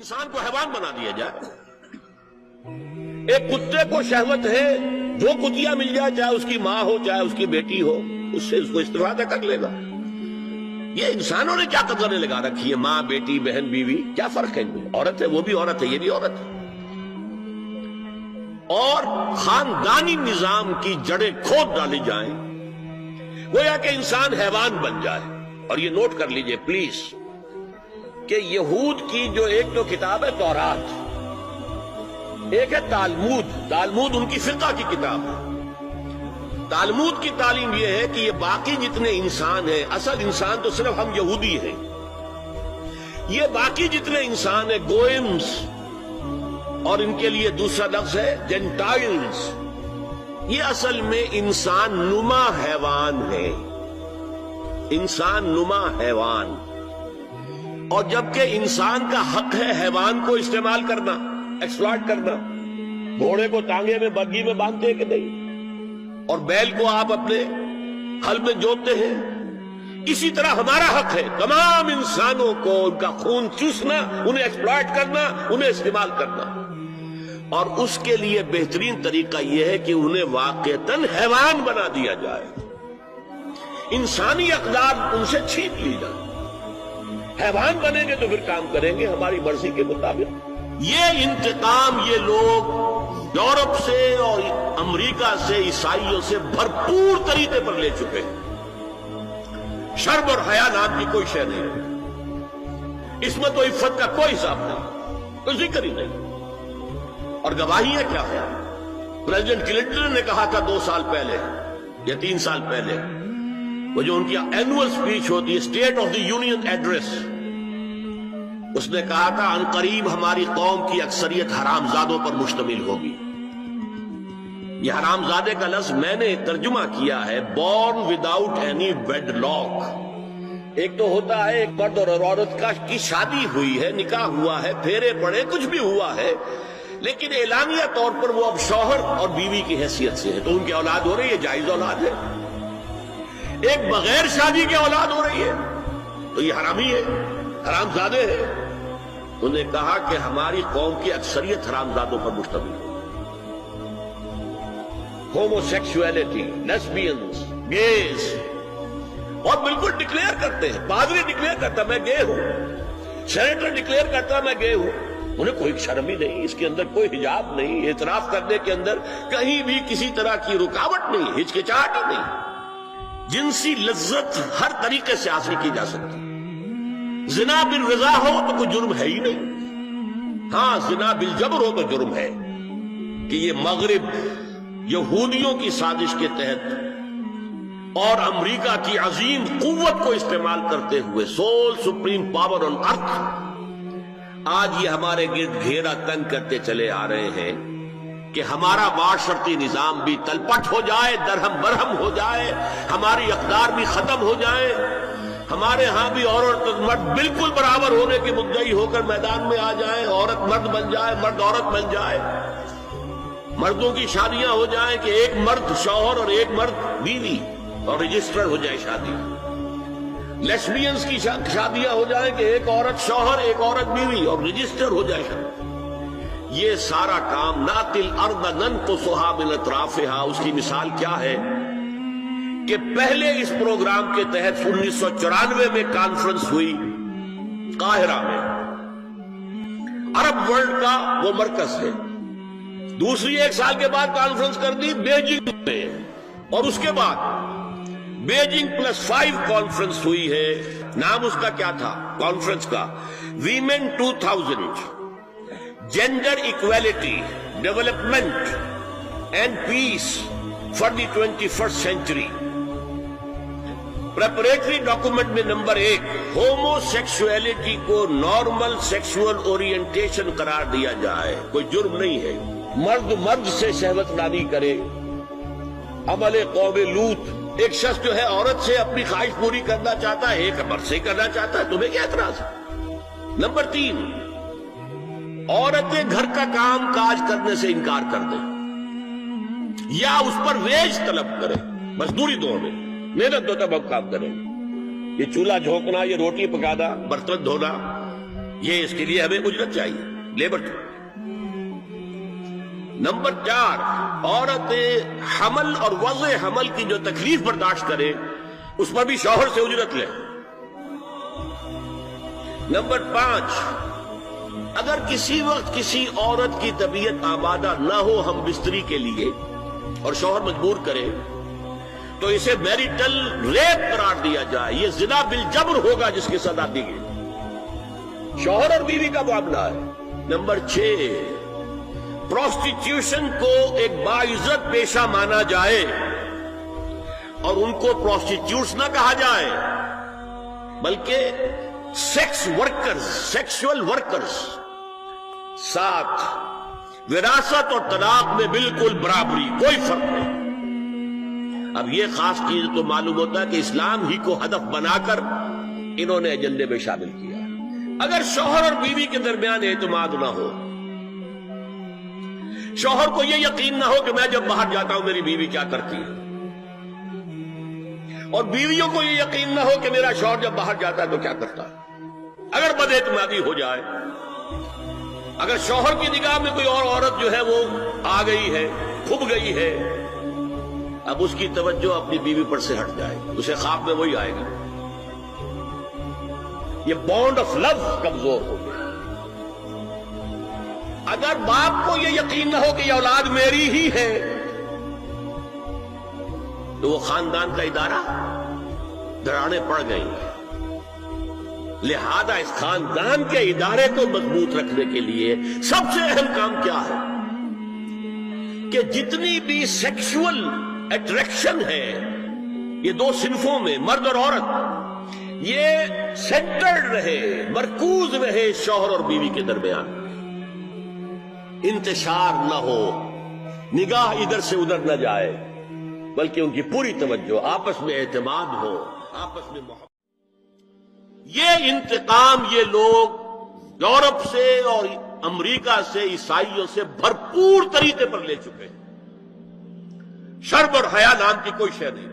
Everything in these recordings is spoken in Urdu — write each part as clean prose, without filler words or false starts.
انسان کو حیوان بنا دیا جائے. ایک کتے کو شہوت ہے، جو کتیا مل جائے، چاہے اس کی ماں ہو چاہے اس کی بیٹی ہو، اس سے اس کو استفادہ کر لے گا. یہ انسانوں نے کیا قدریں لگا رکھی ہے؟ ماں، بیٹی، بہن، بیوی، کیا فرق ہے ان میں؟ عورت ہے وہ بھی عورت ہے، یہ بھی عورت ہے. اور خاندانی نظام کی جڑیں کھود ڈالی جائیں، گویا کہ انسان حیوان بن جائے. اور یہ نوٹ کر لیجئے پلیز کہ یہود کی جو ایک تو کتاب ہے تورات، ایک ہے تالمود. تالمود ان کی فقہ کی کتاب ہے. تالمود کی تعلیم یہ ہے کہ یہ باقی جتنے انسان ہیں، اصل انسان تو صرف ہم یہودی ہیں، یہ باقی جتنے انسان ہیں گوئمز، اور ان کے لیے دوسرا لفظ ہے جینٹائلز، یہ اصل میں انسان نما حیوان ہیں. انسان نما حیوان. اور جبکہ انسان کا حق ہے حیوان کو استعمال کرنا، ایکسپلائٹ کرنا. گھوڑے کو ٹانگے میں بگھی میں باندھتے ہیں کہ نہیں، اور بیل کو آپ اپنے ہل میں جوتتے ہیں. اسی طرح ہمارا حق ہے تمام انسانوں کو ان کا خون چوسنا، انہیں ایکسپلائٹ کرنا، انہیں استعمال کرنا. اور اس کے لیے بہترین طریقہ یہ ہے کہ انہیں واقعتاً حیوان بنا دیا جائے، انسانی اقدار ان سے چھین لی جائے. حیوان بنیں گے تو پھر کام کریں گے ہماری مرضی کے مطابق. یہ انتقام یہ لوگ یورپ سے اور امریکہ سے، عیسائیوں سے بھرپور طریقے پر لے چکے ہیں. شرم اور حیا نام کی کوئی شے نہیں ہے، عصمت و عفت کا کوئی حساب نہیں، کوئی ذکر ہی نہیں. اور گواہی ہے کیا ہے؟ پریزیڈنٹ کلنٹن نے کہا تھا 2 سال پہلے یا 3 سال پہلے، وہ جو ان کی اینوئل سپیچ ہوتی ہے، state of the union address, اس نے کہا تھا ان قریب ہماری قوم کی اکثریت حرام زادوں پر مشتمل ہوگی. یہ حرام زادے کا لفظ میں نے ترجمہ کیا ہے born without any wedlock. ایک تو ہوتا ہے ایک مرد اور عورت کی شادی ہوئی ہے، نکاح ہوا ہے، پھیرے پڑے، کچھ بھی ہوا ہے، لیکن اعلانیہ طور پر وہ اب شوہر اور بیوی کی حیثیت سے ہے، تو ان کی اولاد ہو رہی ہے، جائز اولاد ہے. ایک بغیر شادی کی اولاد ہو رہی ہے تو یہ حرامی ہے، حرام زادے ہے. انہوں نے کہا کہ ہماری قوم کی اکثریت حرام زادوں پر مشتمل ہے. ہومو سیکسولیٹی، لیسبینز، گیز، اور بالکل ڈکلیئر کرتے ہیں. پادری ڈکلیئر کرتا میں گے ہوں، سینیٹر ڈکلیئر کرتا میں گے ہوں. انہیں کوئی شرم ہی نہیں، اس کے اندر کوئی حجاب نہیں، اعتراف کرنے کے اندر کہیں بھی کسی طرح کی رکاوٹ نہیں، ہچکچاہٹ ہی نہیں. جنسی لذت ہر طریقے سے حاصل کی جا سکتی. زنا بالرضا ہو تو کوئی جرم ہے ہی نہیں. ہاں زنا بالجبر ہو تو جرم ہے کہ یہ مغرب یہودیوں کی سازش کے تحت اور امریکہ کی عظیم قوت کو استعمال کرتے ہوئے، سول سپریم پاور آن ارتھ، آج یہ ہمارے گرد گھیرا تنگ کرتے چلے آ رہے ہیں کہ ہمارا معاشرتی نظام بھی تلپٹ ہو جائے، درہم برہم ہو جائے، ہماری اقدار بھی ختم ہو جائے، ہمارے ہاں بھی عورت اور مرد بالکل برابر ہونے کے مدعی ہو کر میدان میں آ جائیں، عورت مرد بن جائے، مرد عورت بن جائے، مردوں کی شادیاں ہو جائیں کہ ایک مرد شوہر اور ایک مرد بیوی اور رجسٹر ہو جائے شادی. لیسبینز کی شادیاں ہو جائیں کہ ایک عورت شوہر ایک عورت بیوی اور رجسٹر ہو جائے شادی. یہ سارا کام ناتل ارض ننقصھا من اطرافھا. اس کی مثال کیا ہے کہ پہلے اس پروگرام کے تحت 1994 میں کانفرنس ہوئی قاہرہ میں، عرب ورلڈ کا وہ مرکز ہے. دوسری 1 سال کے بعد کانفرنس کر دی بیجنگ میں، اور اس کے بعد بیجنگ +5 کانفرنس ہوئی ہے. نام اس کا کیا تھا کانفرنس کا؟ Women 2000، gender equality, development and peace for the 21st century. Preparatory document میں نمبر 1 ہومو سیکسولیٹی کو نارمل سیکسول اورینٹیشن قرار دیا جائے. کوئی جرم نہیں ہے. مرد مرد سے شہوت رانی کرے. عمل قوم لوط، ایک شخص جو ہے عورت سے اپنی خواہش پوری کرنا چاہتا ہے، ایک مرد سے کرنا چاہتا ہے، تمہیں کیا اعتراض ہے؟ نمبر 3 عورتیں گھر کا کام کاج کرنے سے انکار کر دیں یا اس پر ویج طلب کریں، مزدوری دو میں محنت دو تب ہم کام کریں. یہ چولہا جھونکنا، یہ روٹی پکانا، برتن دھونا، یہ اس کے لیے ہمیں اجرت چاہیے، لیبر چاہیے۔ نمبر 4، عورت حمل اور وضع حمل کی جو تکلیف برداشت کرے اس پر بھی شوہر سے اجرت لے۔ نمبر 5، اگر کسی وقت کسی عورت کی طبیعت آمادہ نہ ہو ہم بستری کے لیے اور شوہر مجبور کرے تو اسے میریٹل ریپ قرار دیا جائے، یہ زنا بالجبر ہوگا جس کی سزا دی گئی، شوہر اور بیوی کا معاملہ ہے۔ نمبر 6، پروسٹیٹیوشن کو ایک باعزت پیشہ مانا جائے اور ان کو پروسٹیٹیوٹس نہ کہا جائے بلکہ سیکس ورکرز، سیکسول ورکرز۔ 7، وراثت اور طلاق میں بالکل برابری، کوئی فرق نہیں۔ اب یہ خاص چیز تو معلوم ہوتا ہے کہ اسلام ہی کو ہدف بنا کر انہوں نے ایجنڈے میں شامل کیا۔ اگر شوہر اور بیوی کے درمیان اعتماد نہ ہو، شوہر کو یہ یقین نہ ہو کہ میں جب باہر جاتا ہوں میری بیوی کیا کرتی ہے، اور بیویوں کو یہ یقین نہ ہو کہ میرا شوہر جب باہر جاتا ہے تو کیا کرتا ہے، اگر بد اعتمادی ہو جائے، اگر شوہر کی نگاہ میں کوئی اور عورت جو ہے وہ آ گئی ہے، کھب گئی ہے، اب اس کی توجہ اپنی بیوی پر سے ہٹ جائے، اسے خواب میں وہی آئے گا، یہ بانڈ آف لو کمزور ہو گیا۔ اگر باپ کو یہ یقین نہ ہو کہ یہ اولاد میری ہی ہے تو وہ خاندان کا ادارہ دراڑیں پڑ گئی ہیں۔ لہذا اس خاندان کے ادارے کو مضبوط رکھنے کے لیے سب سے اہم کام کیا ہے کہ جتنی بھی سیکشول اٹریکشن ہے یہ دو صنفوں میں، مرد اور عورت، یہ سینٹرڈ رہے، مرکوز رہے شوہر اور بیوی کے درمیان، انتشار نہ ہو، نگاہ ادھر سے ادھر نہ جائے، بلکہ ان کی پوری توجہ، آپس میں اعتماد ہو، آپس میں محبت۔ یہ انتقام یہ لوگ یورپ سے اور امریکہ سے، عیسائیوں سے بھرپور طریقے پر لے چکے ہیں۔ شرم اور حیا نام کی کوئی شے نہیں،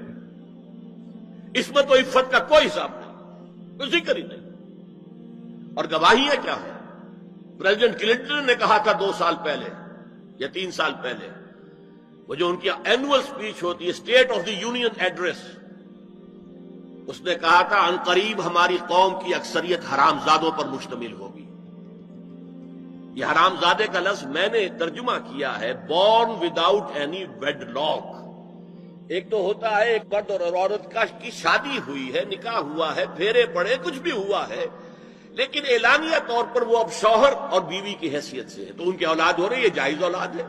عصمت و عفت کا کوئی حساب نہیں، کوئی ذکر ہی نہیں۔ اور گواہی ہے کیا ہے؟ پریزیڈنٹ کلنٹن نے کہا تھا 2 سال پہلے یا 3 سال پہلے، وہ جو ان کی اینوئل سپیچ ہوتی ہے، state of the union address, اس نے کہا تھا عنقریب ہماری قوم کی اکثریت حرام زادوں پر مشتمل ہوگی۔ یہ حرام زادے کا لفظ میں نے ترجمہ کیا ہے born without any wedlock. ایک تو ہوتا ہے ایک مرد اور عورت کی شادی ہوئی ہے، نکاح ہوا ہے، پھیرے پڑے، کچھ بھی ہوا ہے، لیکن اعلانیہ طور پر وہ اب شوہر اور بیوی کی حیثیت سے ہے، تو ان کی اولاد ہو رہی ہے، جائز اولاد ہے۔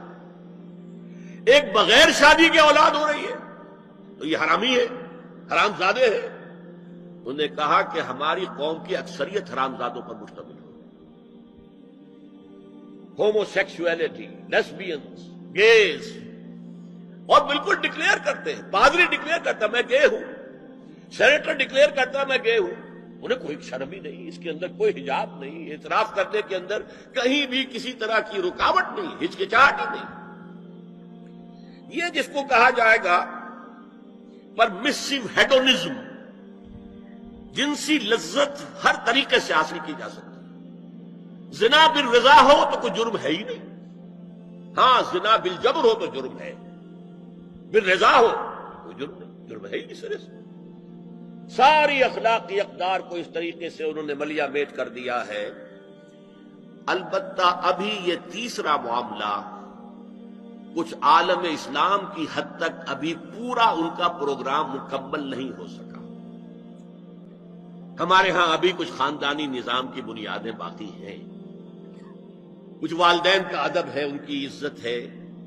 ایک بغیر شادی کی اولاد ہو رہی ہے تو یہ حرامی ہے، حرام زادے ہے۔ انہوں نے کہا کہ ہماری قوم کی اکثریت حرام زادوں پر مشتمل ہے۔ ہومو سیکسولیٹی، لیسبینز، گیز، اور بالکل ڈکلیئر کرتے ہیں، پادری ڈکلیئر کرتا میں گے ہوں، سینیٹر ڈکلیئر کرتا میں گے ہوں، انہیں کوئی شرم ہی نہیں، اس کے اندر کوئی حجاب نہیں، اعتراف کرنے کے اندر کہیں بھی کسی طرح کی رکاوٹ نہیں، ہچکچاہٹ ہی نہیں۔ یہ جس کو کہا جائے گا پرمیسو ہیڈونزم، جنسی لذت ہر طریقے سے حاصل کی جا سکتی ہے۔ زنا بالرضا ہو تو کوئی جرم ہے ہی نہیں، ہاں زنا بالجبر ہو تو جرم ہے، بالرضا ہو کوئی جرم نہیں، جرم ہے ہی نہیں سرے سے۔ ساری اخلاقی اقدار کو اس طریقے سے انہوں نے ملیا میٹ کر دیا ہے۔ البتہ ابھی یہ تیسرا معاملہ کچھ عالم اسلام کی حد تک ابھی پورا ان کا پروگرام مکمل نہیں ہو سکا۔ ہمارے ہاں ابھی کچھ خاندانی نظام کی بنیادیں باقی ہیں، کچھ والدین کا ادب ہے، ان کی عزت ہے،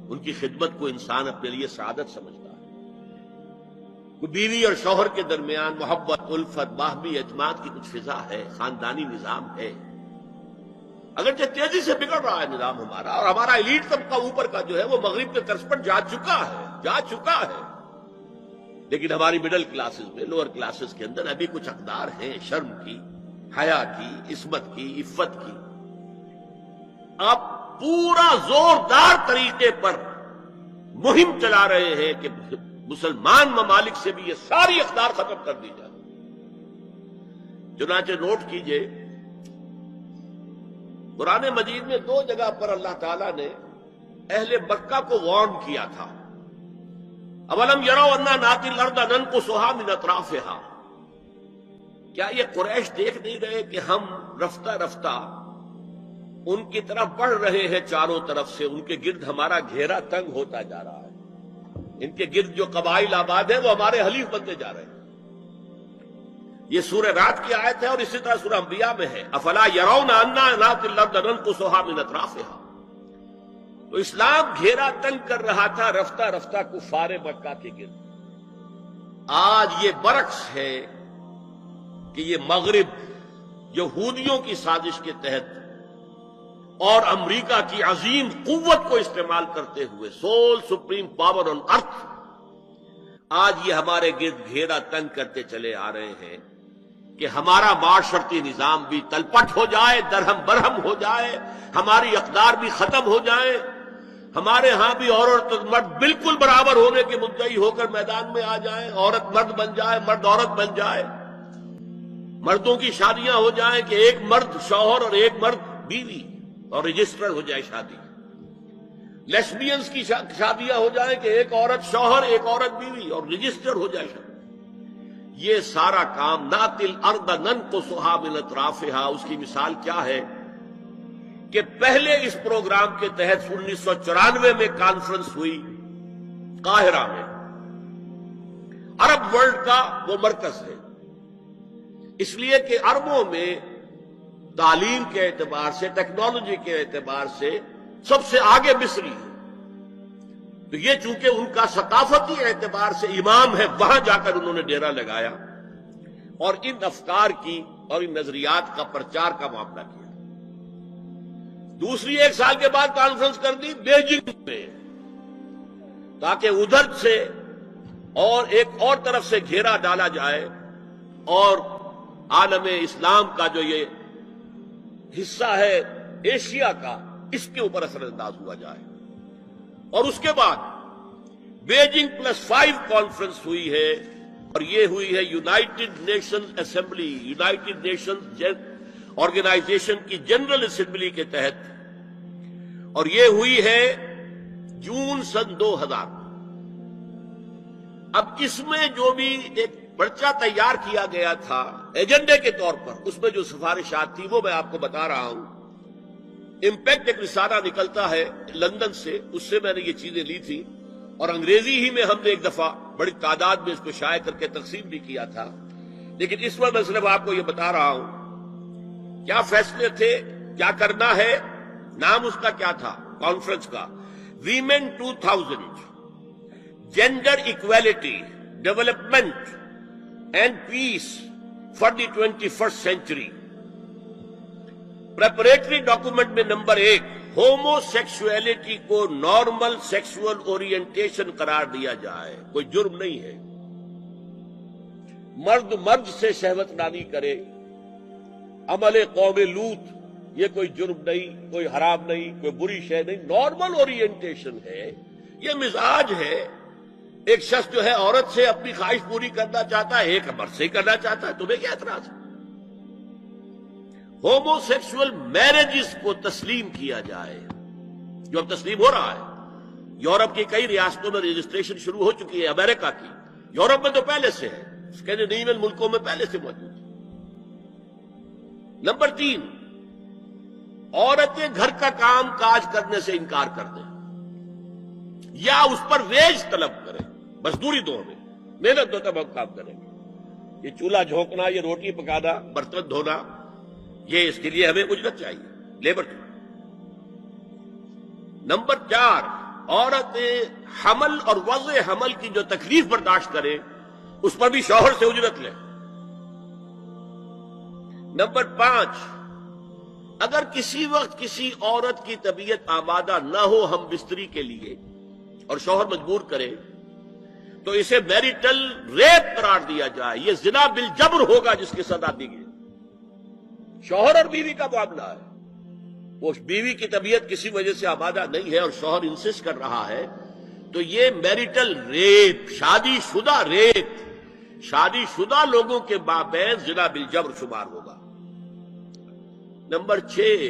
ان کی خدمت کو انسان اپنے لیے سعادت سمجھتا ہے۔ بیوی اور شوہر کے درمیان محبت، الفت، باہمی اعتماد کی کچھ فضا ہے، خاندانی نظام ہے۔ اگرچہ تیزی سے بگڑ رہا ہے نظام ہمارا، اور ہمارا ایلیٹ طبقہ اوپر کا جو ہے وہ مغرب کے طرز پر جا چکا ہے، لیکن ہماری مڈل کلاسز میں، لوور کلاسز کے اندر ابھی کچھ اقدار ہیں شرم کی، حیا کی، عصمت کی، عفت کی۔ آپ پورا زوردار طریقے پر مہم چلا رہے ہیں کہ مسلمان ممالک سے بھی یہ ساری اقدار ختم کر دی جائے۔ چنانچہ نوٹ کیجئے قرآن مجید میں 2 جگہ پر اللہ تعالیٰ نے اہل مکہ کو وارن کیا تھا. اولم یروا انا ناتی الارض ننقصها من اطرافها. کیا یہ قریش دیکھ نہیں رہے کہ ہم رفتہ رفتہ ان کی طرف بڑھ رہے ہیں چاروں طرف سے، ان کے گرد ہمارا گھیرا تنگ ہوتا جا رہا ہے، ان کے گرد جو قبائل آباد ہیں وہ ہمارے حلیف بنتے جا رہے ہیں. یہ سورہ رات کی آیت ہے اور اسی طرح سورہ انبیاء میں ہے افلا یرون انا ناتی الارض ننقصها من اطرافها. تو اسلام گھیرا تنگ کر رہا تھا رفتہ رفتہ کفار مکہ کے گرد. آج یہ برعکس ہے کہ یہ مغرب یہودیوں کی سازش کے تحت اور امریکہ کی عظیم قوت کو استعمال کرتے ہوئے سول سپریم پاور آن ارتھ آج یہ ہمارے گرد گھیرا تنگ کرتے چلے آ رہے ہیں کہ ہمارا معاشرتی نظام بھی تلپٹ ہو جائے، درہم برہم ہو جائے، ہماری اقدار بھی ختم ہو جائے، ہمارے ہاں بھی عورت اور مرد بالکل برابر ہونے کے مدعی ہو کر میدان میں آ جائیں، عورت مرد بن جائے، مرد عورت بن جائے، مردوں کی شادیاں ہو جائیں کہ ایک مرد شوہر اور ایک مرد بیوی اور رجسٹر ہو جائے شادی، لیسبینز کی شادیاں ہو جائیں کہ ایک عورت شوہر ایک عورت بیوی اور رجسٹر ہو جائے شادی. یہ سارا کام ناتی الارض ننقصها من اطرافها. اس کی مثال کیا ہے کہ پہلے اس پروگرام کے تحت 1994 میں کانفرنس ہوئی قاہرہ میں. عرب ورلڈ کا وہ مرکز ہے، اس لیے کہ عربوں میں تعلیم کے اعتبار سے، ٹیکنالوجی کے اعتبار سے سب سے آگے مصری ہے. تو یہ چونکہ ان کا ثقافتی اعتبار سے امام ہے، وہاں جا کر انہوں نے ڈیرا لگایا اور ان افکار کی اور ان نظریات کا پرچار کا معاملہ کیا. دوسری 1 سال کے بعد کانفرنس کر دی بیجنگ میں، تاکہ ادھر سے اور ایک اور طرف سے گھیرا ڈالا جائے اور عالم اسلام کا جو یہ حصہ ہے ایشیا کا، اس کے اوپر اثر انداز ہوا جائے. اور اس کے بعد بیجنگ +5 کانفرنس ہوئی ہے اور یہ ہوئی ہے United Nations Assembly, United Nations Organisation کی جنرل اسمبلی کے تحت، اور یہ ہوئی ہے جون سن 2000. اب اس میں جو بھی ایک پرچہ تیار کیا گیا تھا ایجنڈے کے طور پر، اس میں جو سفارشات تھی وہ میں آپ کو بتا رہا ہوں. امپیکٹ ایک رسالہ نکلتا ہے لندن سے، اس سے میں نے یہ چیزیں لی تھی اور انگریزی ہی میں ہم نے ایک دفعہ بڑی تعداد میں اس کو شائع کر کے تقسیم بھی کیا تھا. لیکن اس وقت میں صرف آپ کو یہ بتا رہا ہوں کیا فیصلے تھے، کیا کرنا ہے. نام اس کا کیا تھا کانفرنس کا؟ Women 2000 gender equality development and peace for the 21st century. Preparatory document میں نمبر 1 ہومو سیکسولیٹی کو نارمل سیکسول اورینٹیشن قرار دیا جائے. کوئی جرم نہیں ہے، مرد مرد سے شہوت رانی کرے، عمل قوم لوط، یہ کوئی جرم نہیں، کوئی حرام نہیں، کوئی بری شے نہیں، نارمل اورینٹیشن ہے، یہ مزاج ہے. ایک شخص جو ہے عورت سے اپنی خواہش پوری کرنا چاہتا ہے، ایک مرد سے کرنا چاہتا ہے، تمہیں کیا اعتراض ہے؟ ہومو سیکسول میرجز کو تسلیم کیا جائے، جو اب تسلیم ہو رہا ہے. یورپ کی کئی ریاستوں میں رجسٹریشن شروع ہو چکی ہے، امریکہ کی، یورپ میں تو پہلے سے ہے، اسکینڈینیوین ملکوں میں پہلے سے موجود ہے. نمبر 3 عورتیں گھر کا کام کاج کرنے سے انکار کر دیں یا اس پر ویج طلب کریں، مزدوری دو ہمیں، محنت دو تب ہم کام کریں گے. یہ چولہا جھونکنا، یہ روٹی پکانا، برتن دھونا، یہ اس کے لیے ہمیں اجرت چاہیے، لیبر. نمبر 4 عورتیں حمل اور وضع حمل کی جو تکلیف برداشت کریں اس پر بھی شوہر سے اجرت لیں. نمبر 5 اگر کسی وقت کسی عورت کی طبیعت آمادہ نہ ہو ہم بستری کے لیے اور شوہر مجبور کرے تو اسے میریٹل ریپ قرار دیا جائے. یہ زنا بالجبر ہوگا جس کی سزا دی گئی. شوہر اور بیوی کا معاملہ ہے، وہ بیوی کی طبیعت کسی وجہ سے آمادہ نہیں ہے اور شوہر انسسٹ کر رہا ہے تو یہ میریٹل ریپ، شادی شدہ ریپ، شادی شدہ لوگوں کے مابین زنا بالجبر شمار ہوگا. Number 6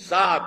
7,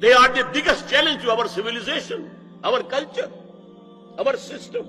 They are the biggest challenge to our civilization, our culture, our system.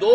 2